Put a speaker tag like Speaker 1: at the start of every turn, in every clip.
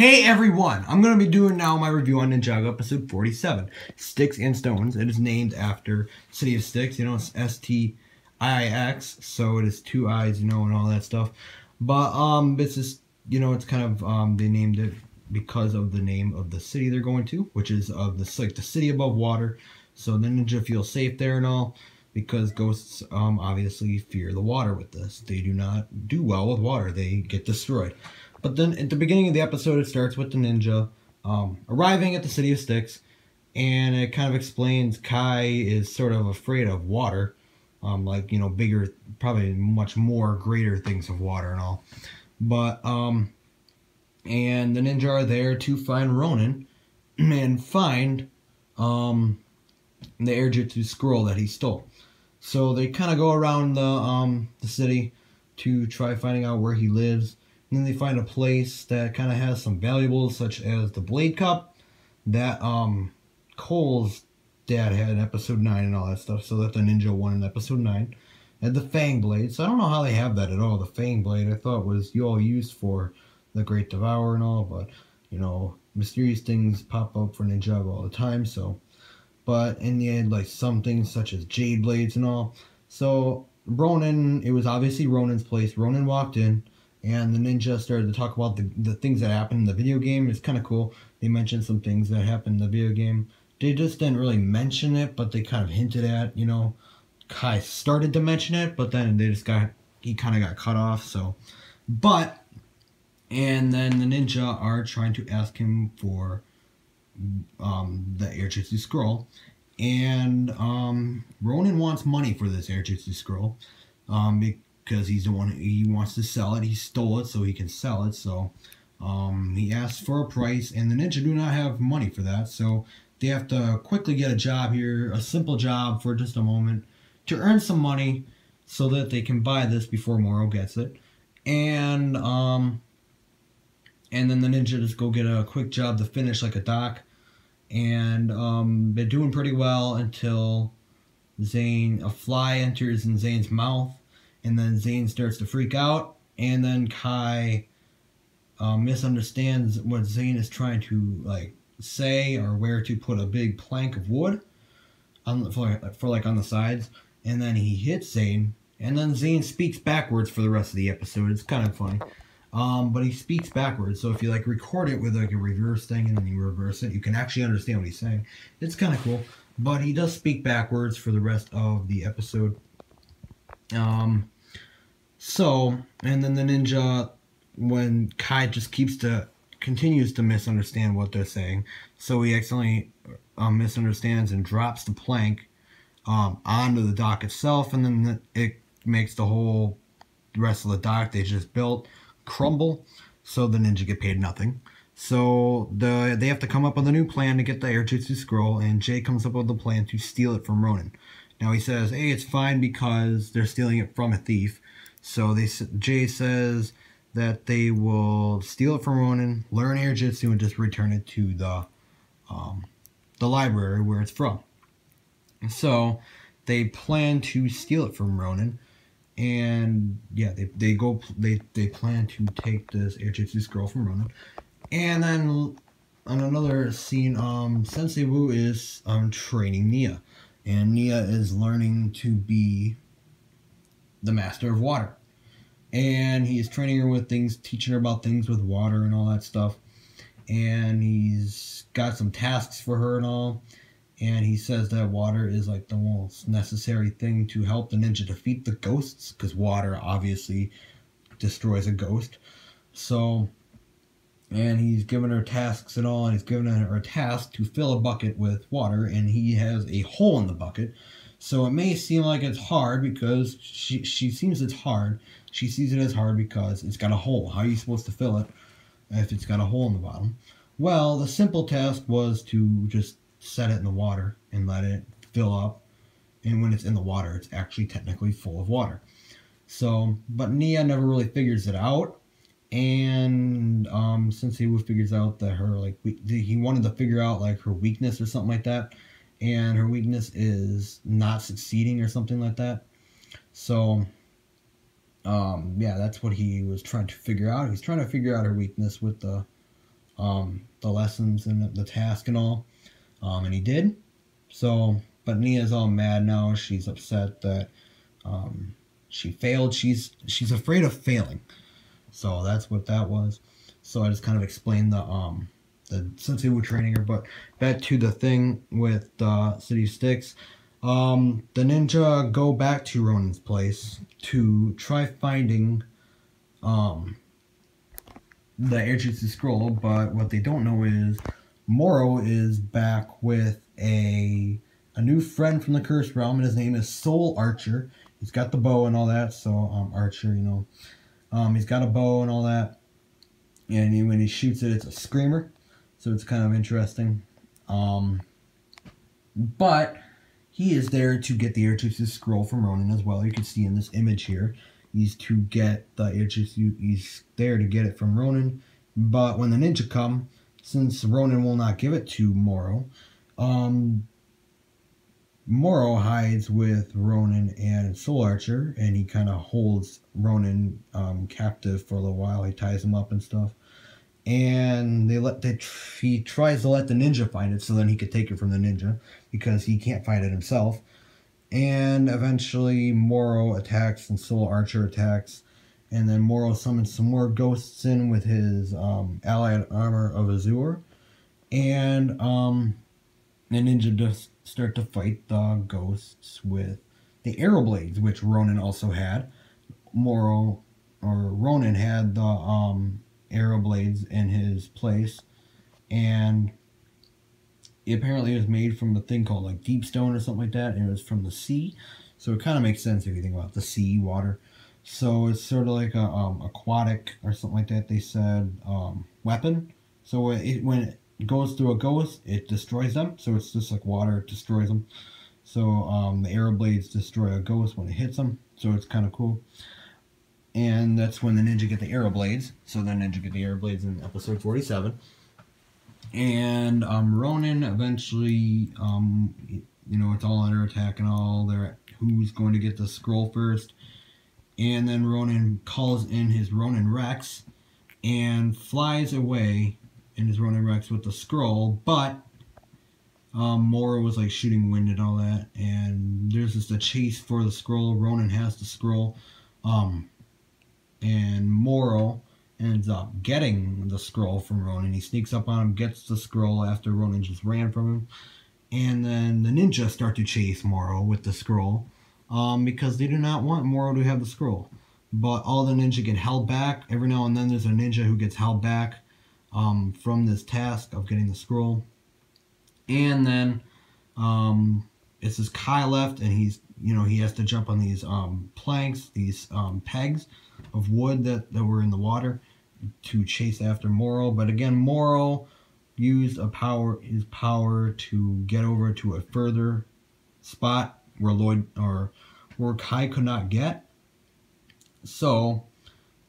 Speaker 1: Hey everyone! I'm going to be doing now my review on Ninjago episode 47, Stiix and Stones. It is named after City of Stiix, you know, it's S-T-I-I-X, so it is two I's, you know, and all that stuff. But, it's just, you know, it's kind of, they named it because of the name of the city they're going to, which is like the city above water. So the ninja feels safe there and all, because ghosts, obviously fear the water with this. They do not do well with water. They get destroyed. But then at the beginning of the episode, it starts with the ninja arriving at the city of Stiix, and it kind of explains Kai is sort of afraid of water, like, you know, bigger, probably much more greater things of water and all. But, and the ninja are there to find Ronin and find the Airjitsu scroll that he stole. So they kind of go around the city to try finding out where he lives. And then they find a place that kind of has some valuables, such as the blade cup that Cole's dad had in episode 9 and all that stuff. So that the ninja won in episode 9. And the fang blade. So I don't know how they have that at all. The fang blade I thought was you all used for the Great Devourer and all. But, you know, mysterious things pop up for Ninjago all the time. So, but in the end, like some things such as jade blades and all. So Ronin, it was obviously Ronin's place. Ronin walked in. And the ninja started to talk about the things that happened in the video game. It's kind of cool. They mentioned some things that happened in the video game. They just didn't really mention it, but they kind of hinted at, you know, Kai started to mention it, but then he kind of got cut off, so. But, and then the ninja are trying to ask him for the Airjitsu scroll. And Ronin wants money for this Airjitsu scroll. Because he's the one, he wants to sell it. He stole it so he can sell it. So he asks for a price, and the ninja do not have money for that. So they have to quickly get a job here, a simple job for just a moment, to earn some money so that they can buy this before Morro gets it. And then the ninja just go get a quick job to finish like a dock. And they're doing pretty well until a fly enters in Zane's mouth. And then Zane starts to freak out, and then Kai misunderstands what Zane is trying to like say, or where to put a big plank of wood for like on the sides, and then he hits Zane, and then Zane speaks backwards for the rest of the episode. It's kind of funny, but he speaks backwards. So if you like record it with like a reverse thing and then you reverse it, you can actually understand what he's saying. It's kind of cool, but he does speak backwards for the rest of the episode. So, and then the ninja, when Kai just continues to misunderstand what they're saying, so he accidentally misunderstands and drops the plank onto the dock itself, and then it makes the rest of the dock they just built crumble, so the ninja get paid nothing. So they have to come up with a new plan to get the Airjitsu scroll, and Jay comes up with a plan to steal it from Ronin. Now he says, hey, it's fine because they're stealing it from a thief. So Jay says that they will steal it from Ronin, learn Airjitsu, and just return it to the library where it's from. So they plan to steal it from Ronin, and yeah, they plan to take this Airjitsu scroll from Ronin. And then on another scene, Sensei Wu is training Nia. And Nia is learning to be the master of water. And he is training her with things, teaching her about things with water and all that stuff. And he's got some tasks for her and all. And he says that water is like the most necessary thing to help the ninja defeat the ghosts. Because water obviously destroys a ghost. So, and he's given her tasks and all, and he's given her a task to fill a bucket with water, and he has a hole in the bucket. So it may seem like it's hard because she seems it's hard. She sees it as hard because it's got a hole. How are you supposed to fill it if it's got a hole in the bottom? Well, the simple task was to just set it in the water and let it fill up. And when it's in the water, it's actually technically full of water. So, but Nia never really figures it out. And Sensei Wu figures out that he wanted to figure out like her weakness or something like that, and her weakness is not succeeding or something like that. So yeah, that's what he was trying to figure out. He's trying to figure out her weakness with the the lessons and the task and all. And he did. So, but Nia's all mad now. She's upset that she failed. She's afraid of failing. So that's what that was. So I just kind of explained the Sensei Wu training her. But back to the thing with City of Stiix. The ninja go back to Ronin's place to try finding the Airjutsu scroll, but what they don't know is Morro is back with a new friend from the Cursed Realm, and his name is Soul Archer. He's got the bow and all that, so Archer, you know, he's got a bow and all that, and when he shoots it, it's a screamer, so it's kind of interesting. But he is there to get the Airjutsu scroll from Ronin as well. You can see in this image here, he's to get the Airjutsu. He's there to get it from Ronin. But when the ninja come, since Ronin will not give it to Morro, Morro hides with Ronin and Soul Archer, and he kind of holds Ronin captive for a little while. He ties him up and stuff. And he tries to let the ninja find it so then he could take it from the ninja because he can't find it himself. And eventually Morro attacks and Soul Archer attacks, and then Morro summons some more ghosts in with his allied armor of Azure, and the ninja does start to fight the ghosts with the arrow blades, which Ronin also had. Ronin had the arrow blades in his place, and it apparently was made from the thing called like deep stone or something like that, and it was from the sea, so it kind of makes sense if you think about the sea, water. So it's sort of like a aquatic or something like that, they said, weapon. So when it goes through a ghost, it destroys them, so it's just like water, it destroys them. So the arrow blades destroy a ghost when it hits them, so it's kind of cool. And that's when the ninja get the arrow blades. So the ninja get the arrow blades in episode 47. And Ronin eventually, you know, it's all under attack and all. They're who's going to get the scroll first. And then Ronin calls in his Ronin Rex and flies away in his Ronin Rex with the scroll. But Morro was like shooting wind and all that. And there's just a chase for the scroll. Ronin has the scroll. And Morro ends up getting the scroll from Ronin. He sneaks up on him, gets the scroll after Ronin just ran from him. And then the ninja start to chase Morro with the scroll because they do not want Morro to have the scroll. But all the ninja get held back. Every now and then there's a ninja who gets held back from this task of getting the scroll. And then it's this Kai left, and he's, you know, he has to jump on these planks, these pegs of wood that were in the water to chase after Morro. But again, Morro used his power to get over to a further spot where Kai could not get. So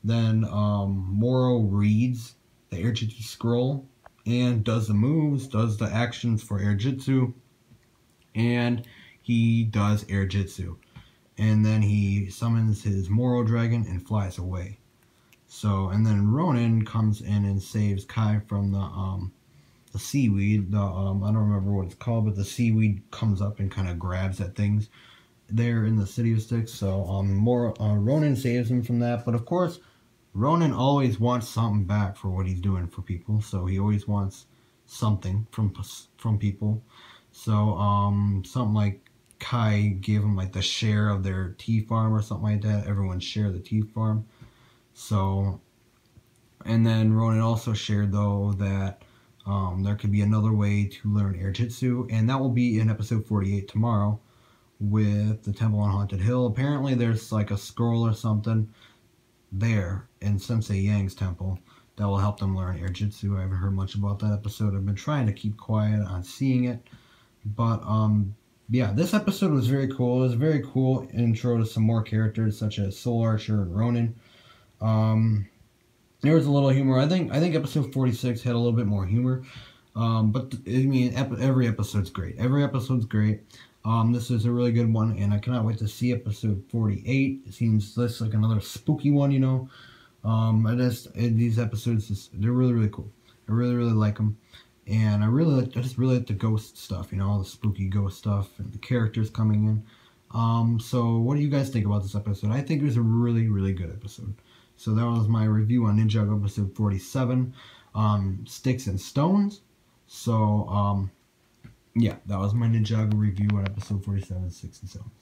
Speaker 1: then Morro reads the Airjutsu scroll and does the moves, does the actions for Airjutsu, and he does Airjutsu. And then he summons his Morro dragon and flies away. So, and then Ronin comes in and saves Kai from the seaweed. I don't remember what it's called, but the seaweed comes up and kind of grabs at things there in the City of Stiix. So Ronin saves him from that. But of course, Ronin always wants something back for what he's doing for people. So he always wants something from people. So something like Kai gave him like the share of their tea farm or something like that. Everyone shared the tea farm. So, and then Ronin also shared though that there could be another way to learn Airjutsu, and that will be in episode 48 tomorrow with the Temple on Haunted Hill. Apparently there's like a scroll or something there in Sensei Yang's temple that will help them learn Airjutsu. I haven't heard much about that episode. I've been trying to keep quiet on seeing it, but yeah, this episode was very cool. It was a very cool intro to some more characters such as Soul Archer and Ronin. There was a little humor. I think episode 46 had a little bit more humor. But I mean, every episode's great. Every episode's great. This is a really good one, and I cannot wait to see episode 48. It seems this like another spooky one, you know. These episodes, they're really, really cool. I really, really like them. And I just really like the ghost stuff, you know, all the spooky ghost stuff and the characters coming in. So what do you guys think about this episode? I think it was a really, really good episode. So that was my review on Ninjago episode 47, Stiix and Stones. So, yeah, that was my Ninjago review on episode 47, Stiix and Stones.